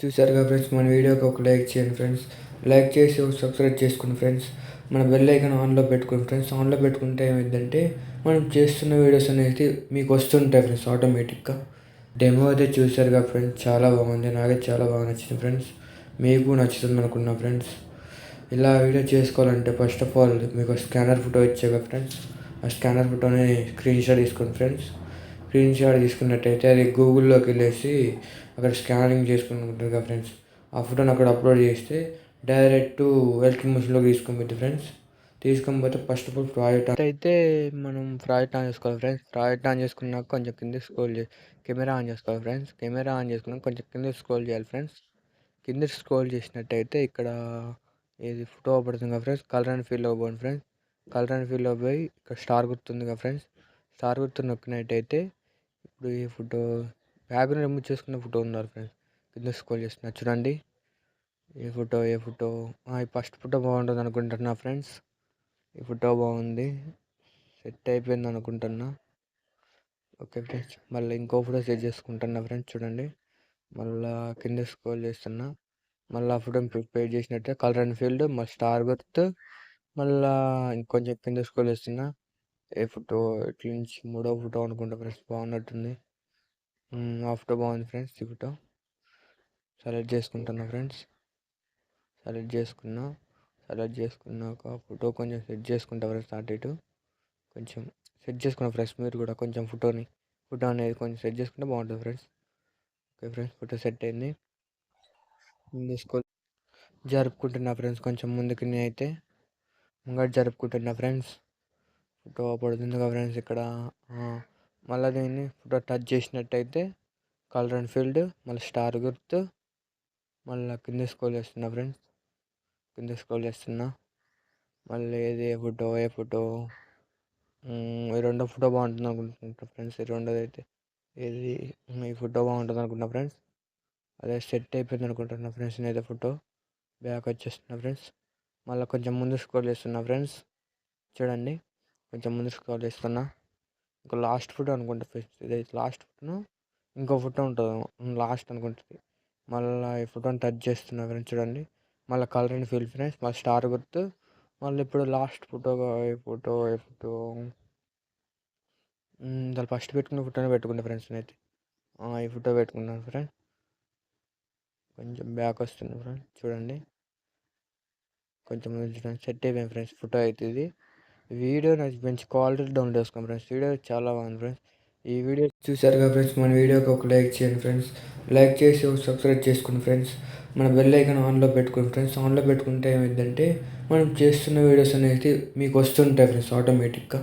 చూసారుగా ఫ్రెండ్స్, మన వీడియోకి ఒక లైక్ చేయండి ఫ్రెండ్స్. లైక్ చేసి సబ్స్క్రైబ్ చేసుకోండి ఫ్రెండ్స్. మన బెల్ ఐకాన్ ఆన్లో పెట్టుకోండి ఫ్రెండ్స్. ఆన్లో పెట్టుకుంటే ఏమైందంటే మనం చేస్తున్న వీడియోస్ అనేది మీకు వస్తుంటాయి ఫ్రెండ్స్ ఆటోమేటిక్గా. డెమో అయితే చూసారుగా ఫ్రెండ్స్, చాలా బాగుంది. నాకైతే చాలా బాగా నచ్చింది ఫ్రెండ్స్. మీకు నచ్చుతుంది అనుకున్నా ఫ్రెండ్స్. ఇలా వీడియో చేసుకోవాలంటే ఫస్ట్ ఆఫ్ ఆల్ మీకు స్కానర్ ఫోటో ఇచ్చాక ఫ్రెండ్స్, ఆ స్కానర్ ఫోటోని స్క్రీన్ షాట్ తీసుకోండి ఫ్రెండ్స్. స్క్రీన్ షాట్ తీసుకున్నట్టయితే అది గూగుల్లోకి వెళ్ళేసి అక్కడ స్కానింగ్ చేసుకుంటుంది కదా ఫ్రెండ్స్, ఆ ఫోటోని అక్కడ అప్లోడ్ చేస్తే డైరెక్ట్ ఎలక్ట్రిక్ మిషన్లోకి తీసుకొని ఫ్రెండ్స్. తీసుకొని పోతే ఫస్ట్ ఆఫ్ ఆల్ ప్రాజెక్ట్ అయితే మనం ప్రాజెక్ట్ ఆన్ చేసుకోవాలి ఫ్రెండ్స్. ప్రాజెక్ట్ ఆన్ చేసుకున్నాక కొంచెం కింద స్క్రోల్ చేసి కెమెరా ఆన్ చేసుకోవాలి ఫ్రెండ్స్. కెమెరా ఆన్ చేసుకున్నాక కొంచెం కింద స్క్రోల్ చేయాలి ఫ్రెండ్స్. కింద స్క్రోల్ చేసినట్టయితే ఇక్కడ ఏది ఫోటో పడుతుంది కదా ఫ్రెండ్స్, కలర్ అండ్ ఫీల్ పోండి ఫ్రెండ్స్. కలర్ అండ్ ఫీల్ పోయి ఇక్కడ స్టార్ గుర్తుంది కదా ఫ్రెండ్స్, స్టార్ గుర్తు నొక్కినట్టయితే ఇప్పుడు ఈ ఫోటో బ్యాక్గ్రౌండ్ రిమూవ్ చేసుకున్న ఫోటో ఉన్నారు ఫ్రెండ్స్. కింద స్క్రోల్ చేస్తున్నా చూడండి. ఏ ఫోటో ఈ ఫస్ట్ ఫోటో బాగుంటుంది అనుకుంటున్నా ఫ్రెండ్స్. ఈ ఫోటో బాగుంది, సెట్ అయిపోయింది అనుకుంటున్నా. ఓకే ఫ్రెండ్స్, మళ్ళీ ఇంకో ఫోటో సెట్ చేసుకుంటున్నా ఫ్రెండ్స్. చూడండి, మళ్ళీ కింద స్క్రోల్ చేస్తున్నా. మళ్ళీ ఆ ఫోటోని ప్రిపేర్ చేసినట్టే కలర్ అండ్ ఫీల్డ్ మళ్ళీ స్టార్ గుర్తు. మళ్ళీ ఇంకొంచెం కింద స్క్రోల్ చేస్తున్నా. ఏ ఫోటో ఇట్ల నుంచి మూడో ఫోటో అనుకుంటా ఫ్రెండ్స్, బాగున్నట్టుంది. ఆ ఫోటో బాగుంది ఫ్రెండ్స్. ఈ ఫోటో సెలెక్ట్ చేసుకుంటున్నా ఫ్రెండ్స్. సెలెక్ట్ చేసుకున్నాక ఫోటో కొంచెం సెట్ చేసుకుంటా ఫ్రెండ్స్. అటు ఇటు కొంచెం సెట్ చేసుకున్నా ఫ్రెండ్స్. మీరు కూడా కొంచెం ఫోటో అనేది కొంచెం సెట్ చేసుకుంటే బాగుంటుంది friends. Okay friends, photo set అయింది. జరుపుకుంటున్నా ఫ్రెండ్స్. కొంచెం ముందుకు అయితే ముంగట జరుపుకుంటున్నా ఫ్రెండ్స్. ఫోటో పడుతుంది కదా ఫ్రెండ్స్ ఇక్కడ. మళ్ళీ దీన్ని ఫోటో టచ్ చేసినట్టయితే కలర్ అండ్ ఫీల్డ్ మళ్ళీ స్టార్ గుర్తు. మళ్ళీ కింద స్క్రోల్ చేస్తున్నా ఫ్రెండ్స్. మళ్ళీ ఏది ఏ ఫోటో ఈ రెండో ఫోటో బాగుంటుంది అనుకుంటున్నా ఫ్రెండ్స్. ఈ రెండోది అయితే ఏది ఈ ఫోటో బాగుంటుంది అనుకుంటున్నా ఫ్రెండ్స్. అదే సెట్ అయిపోయింది అనుకుంటున్నా ఫ్రెండ్స్. నేనైతే ఫోటో బ్యాక్ వచ్చేస్తున్నా ఫ్రెండ్స్. మళ్ళీ కొంచెం ముందు స్క్రోల్ చేస్తున్నా ఫ్రెండ్స్. చూడండి, కొంచెం ముందు స్క్రోల్ చేస్తున్నా. ఇంకా లాస్ట్ ఫోటో అనుకుంటా ఫ్రెండ్స్. ఇదైతే లాస్ట్ ఫోటోను. ఇంకో ఫోటో ఉంటుంది లాస్ట్ అనుకుంటుంది. మళ్ళీ ఈ ఫోటోని టచ్ చేస్తున్నా ఫ్రెండ్స్. చూడండి, మళ్ళీ కలర్ అండ్ ఫీల్ ఫ్రెండ్స్, మళ్ళీ స్టార్ గుర్తు. మళ్ళీ ఇప్పుడు లాస్ట్ ఏ ఫోటో దాని ఫస్ట్ పెట్టుకున్న ఫోటోనే పెట్టుకున్నా ఫ్రెండ్స్. నేనైతే ఈ ఫోటో పెట్టుకున్నాను ఫ్రెండ్స్. కొంచెం బ్యాక్ వస్తుంది ఫ్రెండ్స్. చూడండి, కొంచెం సెట్ అయిపోయింది ఫ్రెండ్స్. ఫోటో అయితే ఇది వీడియో నాకు మంచి క్వాలిటీ డౌన్లోడ్ చేసుకోండి ఫ్రెండ్స్. వీడియో చాలా బాగుంది ఫ్రెండ్స్. ఈ వీడియో చూసారుగా ఫ్రెండ్స్, మన వీడియోకి ఒక లైక్ చేయండి ఫ్రెండ్స్. లైక్ చేసి సబ్స్క్రైబ్ చేసుకోండి ఫ్రెండ్స్. మన బెల్ ఐకాన్ ఆన్లో పెట్టుకోండి ఫ్రెండ్స్. ఆన్లో పెట్టుకుంటే ఏమైందంటే మనం చేస్తున్న వీడియోస్ అనేది మీకు వస్తుంటాయి ఫ్రెండ్స్ ఆటోమేటిక్గా.